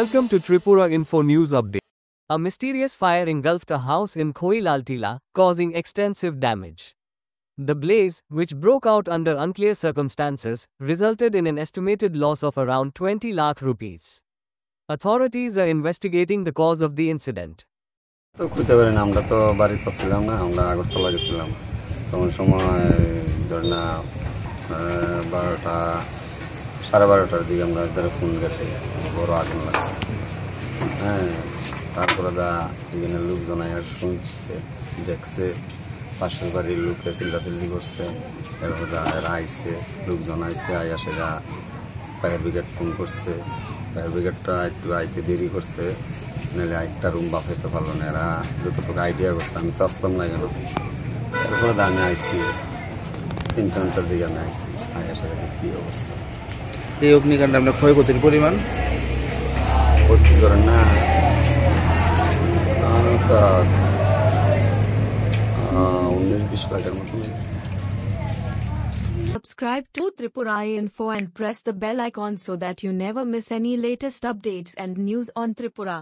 Welcome to Tripura Info News Update. A mysterious fire engulfed a house in Khoilaltila, causing extensive damage. The blaze, which broke out under unclear circumstances, resulted in an estimated loss of around 20 lakh rupees. Authorities are investigating the cause of the incident. তো খুঁজতে পারি না, আমরা তো বাড়িতে ছিলাম না, আমরা আগরতলা গেছিলাম। তখন সময় ধর না 12টা সাড়ে 12টার দিকে আমরা ধরে ফোন গেছি, বড় আগুন লাগছে। হ্যাঁ, তারপরে এখানে লোকজন আর শুনছে, দেখছে, পাশের বাড়ির লোকে চিল্লাচিল্লি করছে। এরপরে আইসে, লোকজন আইসে, আয়া সেটা ফায়ার ব্রিগেড ফোন করছে। ফায়ার ব্রিগেডটা একটু আইতে দেরি করছে, নাহলে একটা রুম বাঁচাইতে পারলো না। এরা যতটুকু আইডিয়া করছে, আমি তো আসতাম না কেন। এরপরে আমি আইসি 3 ঘন্টার দিকে আমি আইসি, আয়া সেটা কি অবস্থা। এই অগ্নিকাণ্ডে আপনার ক্ষয়ক্ষতির পরিমাণ ক্ষতি করেন না 19-20 লাখের মতো। Subscribe to Tripura Info and press the bell icon so that you never miss any latest updates and news on Tripura.